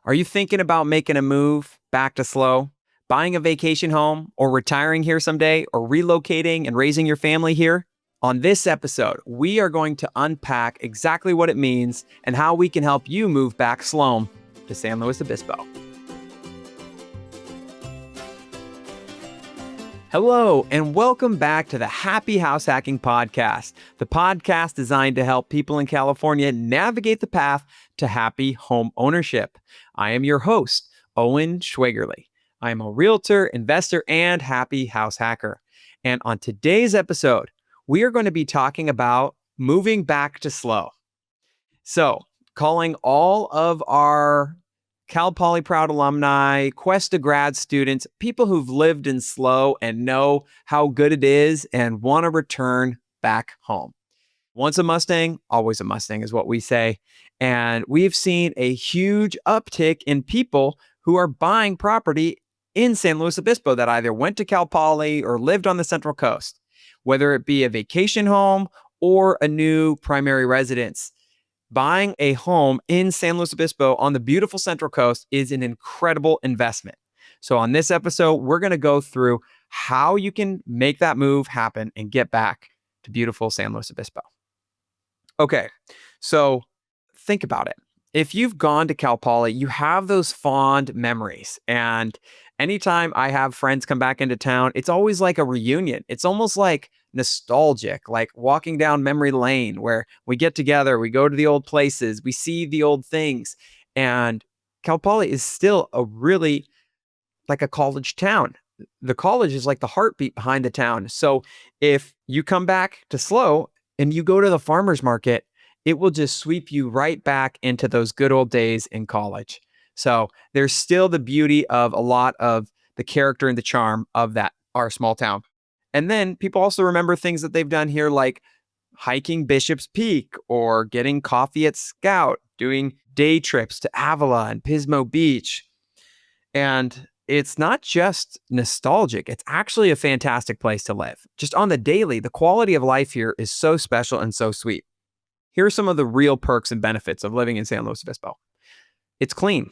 Are you thinking about making a move back to SLO, buying a vacation home, or retiring here someday, or relocating and raising your family here? On this episode, we are going to unpack exactly what it means and how we can help you move back SLO to San Luis Obispo. Hello, and welcome back to the Happy House Hacking Podcast, the podcast designed to help people in California navigate the path to happy home ownership. I am your host, Owen Schwagerly. I am a realtor, investor, and happy house hacker. And on today's episode, we are going to be talking about moving back to SLO. So, calling all of our Cal Poly Proud alumni, Cuesta grad students, people who've lived in SLO and know how good it is and want to return back home. Once a Mustang, always a Mustang is what we say. And we've seen a huge uptick in people who are buying property in San Luis Obispo that either went to Cal Poly or lived on the Central Coast, whether it be a vacation home or a new primary residence. Buying a home in San Luis Obispo on the beautiful Central Coast is an incredible investment. So on this episode, we're going to go through how you can make that move happen and get back to beautiful San Luis Obispo. Okay, so think about it. If you've gone to Cal Poly, you have those fond memories. And anytime I have friends come back into town, it's always like a reunion. It's almost like nostalgic, like walking down memory lane where we get together, we go to the old places, we see the old things. And Cal Poly is still a really like a college town. The college is like the heartbeat behind the town. So if you come back to SLO and you go to the farmer's market, it will just sweep you right back into those good old days in college. So there's still the beauty of a lot of the character and the charm of our small town. And then people also remember things that they've done here, like hiking Bishop's Peak or getting coffee at Scout, doing day trips to Avila and Pismo Beach. And it's not just nostalgic. It's actually a fantastic place to live. Just on the daily, the quality of life here is so special and so sweet. Here are some of the real perks and benefits of living in San Luis Obispo. It's clean.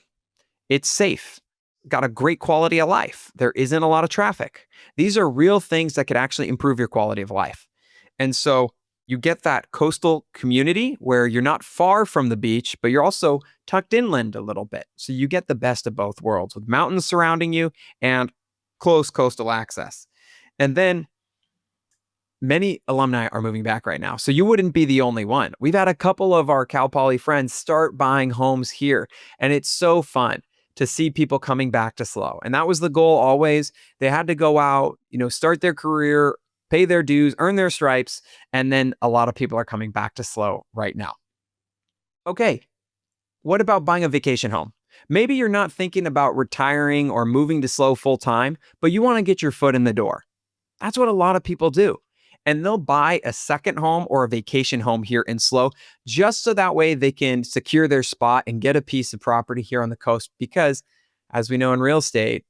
It's safe. Got a great quality of life. There isn't a lot of traffic. These are real things that could actually improve your quality of life. And so you get that coastal community where you're not far from the beach, but you're also tucked inland a little bit. So you get the best of both worlds with mountains surrounding you and close coastal access. And then many alumni are moving back right now, so you wouldn't be the only one. We've had a couple of our Cal Poly friends start buying homes here, and it's so fun to see people coming back to SLO. And that was the goal always. They had to go out, start their career, pay their dues, earn their stripes, and then a lot of people are coming back to SLO right now. Okay, what about buying a vacation home? Maybe you're not thinking about retiring or moving to SLO full time, but you want to get your foot in the door. That's what a lot of people do. And they'll buy a second home or a vacation home here in SLO just so that way they can secure their spot and get a piece of property here on the coast because, as we know in real estate,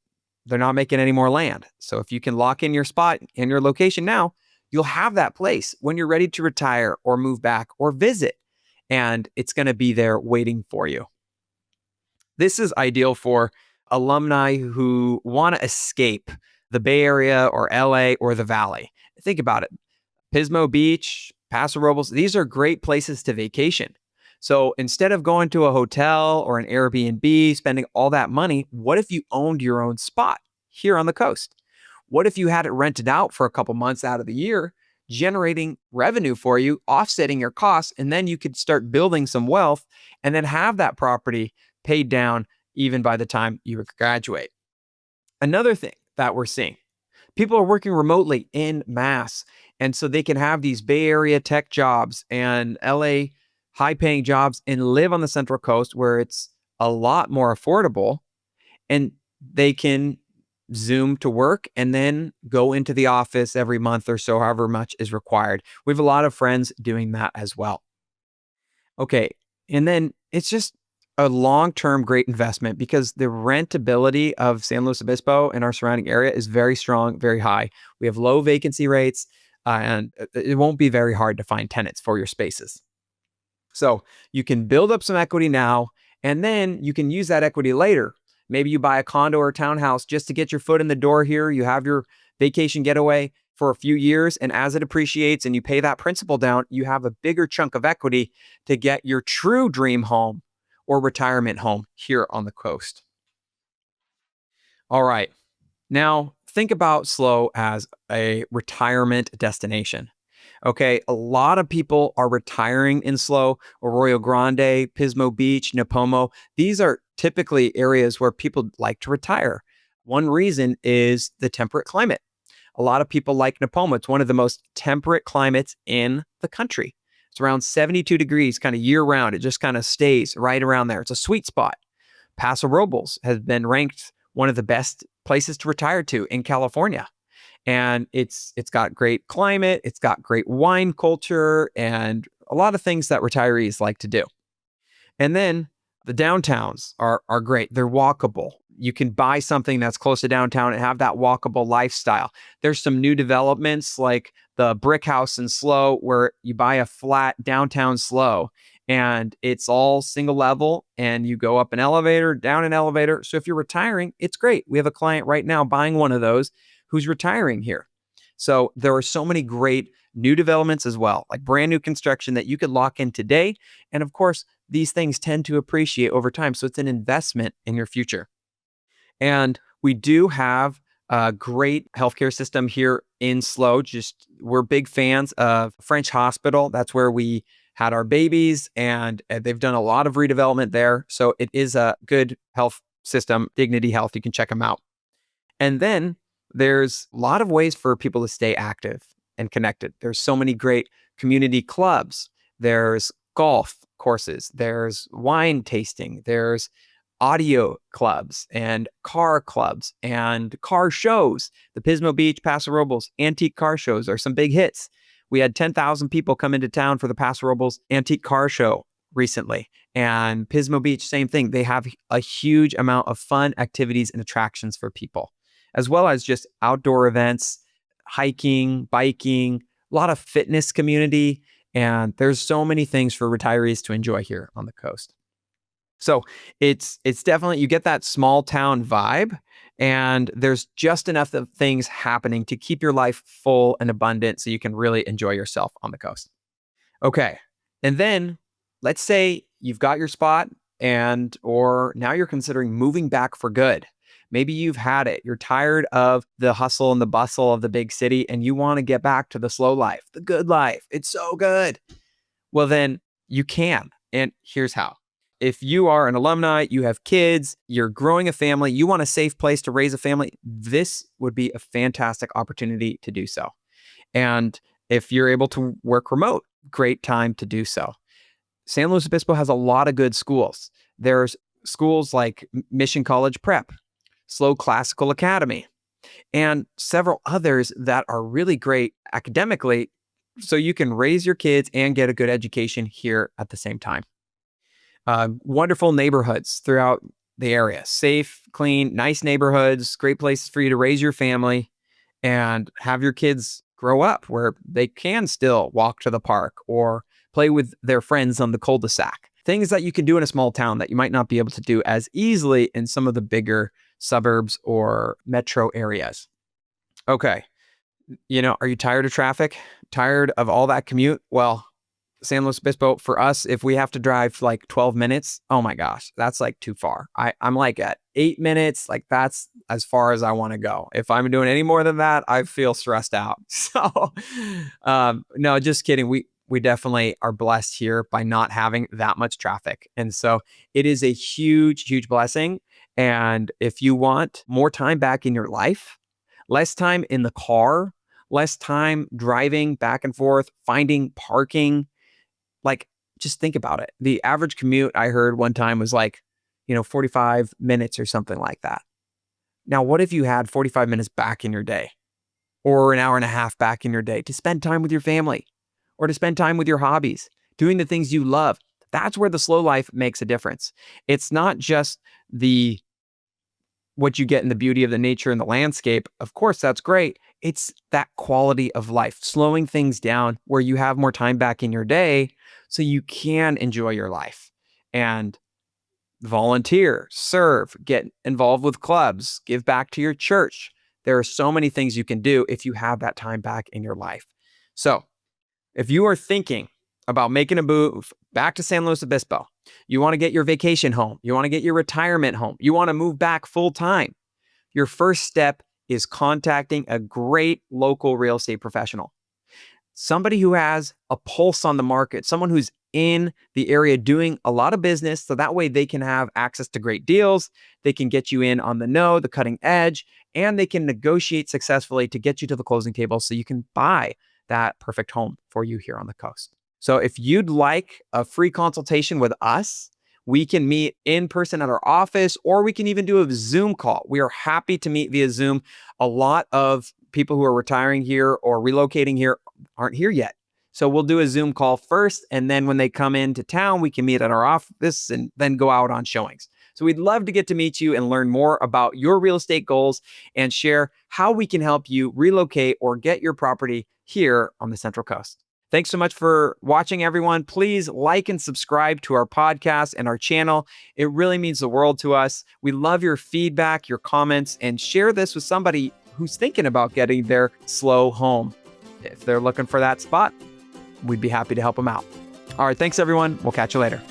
they're not making any more land. So if you can lock in your spot and your location now, you'll have that place when you're ready to retire or move back or visit, and it's going to be there waiting for you. This is ideal for alumni who want to escape the Bay Area or LA or the Valley. Think about it. Pismo Beach, Paso Robles, these are great places to vacation. So instead of going to a hotel or an Airbnb, spending all that money, what if you owned your own spot here on the coast? What if you had it rented out for a couple months out of the year, generating revenue for you, offsetting your costs, and then you could start building some wealth and then have that property paid down even by the time you graduate. Another thing that we're seeing, people are working remotely en masse. And so they can have these Bay Area tech jobs and LA high-paying jobs and live on the Central Coast where it's a lot more affordable. And they can Zoom to work and then go into the office every month or so, however much is required. We have a lot of friends doing that as well. Okay, and then it's just a long-term great investment because the rentability of San Luis Obispo and our surrounding area is very strong, very high. We have low vacancy rates, and it won't be very hard to find tenants for your spaces. So you can build up some equity now And then you can use that equity later. Maybe you buy a condo or a townhouse just to get your foot in the door here. You have your vacation getaway for a few years. And as it appreciates and you pay that principal down, you have a bigger chunk of equity to get your true dream home or retirement home here on the coast. All right. Now, think about SLO as a retirement destination. Okay, a lot of people are retiring in SLO, Arroyo Grande, Pismo Beach, Nipomo. These are typically areas where people like to retire. One reason is the temperate climate. A lot of people like Nipomo. It's one of the most temperate climates in the country. It's around 72 degrees kind of year round. It just kind of stays right around there. It's a sweet spot. Paso Robles has been ranked one of the best places to retire to in California. And it's got great climate, it's got great wine culture, and a lot of things that retirees like to do. And then the downtowns are great. They're walkable. You can buy something that's close to downtown and have that walkable lifestyle. There's some new developments like the Brick House in SLO, where you buy a flat downtown SLO and it's all single level and you go up an elevator, down an elevator. So if you're retiring, it's great. We have a client right now buying one of those who's retiring here. So there are so many great new developments as well, like brand new construction that you could lock in today. And of course, these things tend to appreciate over time. So it's an investment in your future. And we do have a great healthcare system here in SLO. Just we're big fans of French Hospital. That's where we had our babies, and they've done a lot of redevelopment there. So it is a good health system, Dignity Health. You can check them out. And then there's a lot of ways for people to stay active and connected. There's so many great community clubs. There's golf courses. There's wine tasting. There's audio clubs and car clubs and car shows. The Pismo Beach, Paso Robles antique car shows are some big hits. We had 10,000 people come into town for the Paso Robles antique car show recently. And Pismo Beach, same thing. They have a huge amount of fun activities and attractions for people, as well as just outdoor events, hiking, biking, a lot of fitness community. And there's so many things for retirees to enjoy here on the coast. So it's definitely, you get that small town vibe, and there's just enough of things happening to keep your life full and abundant so you can really enjoy yourself on the coast. Okay. And then let's say you've got your spot or now you're considering moving back for good. Maybe you've had it. You're tired of the hustle and the bustle of the big city and you want to get back to the slow life, the good life. It's so good. Well, then you can. And here's how. If you are an alumni, you have kids, you're growing a family, you want a safe place to raise a family, this would be a fantastic opportunity to do so. And if you're able to work remote, great time to do so. San Luis Obispo has a lot of good schools. There's schools like Mission College Prep, SLO Classical Academy, and several others that are really great academically, so you can raise your kids and get a good education here at the same time. Wonderful neighborhoods throughout the area. Safe, clean, nice neighborhoods, great places for you to raise your family and have your kids grow up where they can still walk to the park or play with their friends on the cul-de-sac. Things that you can do in a small town that you might not be able to do as easily in some of the bigger suburbs or metro areas. Okay. Are you tired of traffic? Tired of all that commute? Well, San Luis Obispo, for us, if we have to drive like 12 minutes, oh my gosh, that's like too far. I'm like at 8 minutes, like that's as far as I want to go. If I'm doing any more than that, I feel stressed out. So, no, just kidding. We definitely are blessed here by not having that much traffic. And so it is a huge, huge blessing. And if you want more time back in your life, less time in the car, less time driving back and forth, finding parking, like, just think about it. The average commute I heard one time was like, 45 minutes or something like that. Now, what if you had 45 minutes back in your day or an hour and a half back in your day to spend time with your family or to spend time with your hobbies, doing the things you love? That's where the slow life makes a difference. It's not just what you get in the beauty of the nature and the landscape. Of course, that's great. It's that quality of life, slowing things down where you have more time back in your day so you can enjoy your life. And volunteer, serve, get involved with clubs, give back to your church. There are so many things you can do if you have that time back in your life. So if you are thinking about making a move back to San Luis Obispo, you want to get your vacation home, you want to get your retirement home, you want to move back full time, your first step is contacting a great local real estate professional. Somebody who has a pulse on the market, someone who's in the area doing a lot of business, so that way they can have access to great deals, they can get you in on the know, the cutting edge, and they can negotiate successfully to get you to the closing table so you can buy that perfect home for you here on the coast. So if you'd like a free consultation with us, we can meet in person at our office, or we can even do a Zoom call. We are happy to meet via Zoom. A lot of people who are retiring here or relocating here aren't here yet. So we'll do a Zoom call first, and then when they come into town, we can meet at our office and then go out on showings. So we'd love to get to meet you and learn more about your real estate goals and share how we can help you relocate or get your property here on the Central Coast. Thanks so much for watching, everyone. Please like and subscribe to our podcast and our channel. It really means the world to us. We love your feedback, your comments, and share this with somebody who's thinking about getting their SLO home. If they're looking for that spot, we'd be happy to help them out. All right, thanks, everyone. We'll catch you later.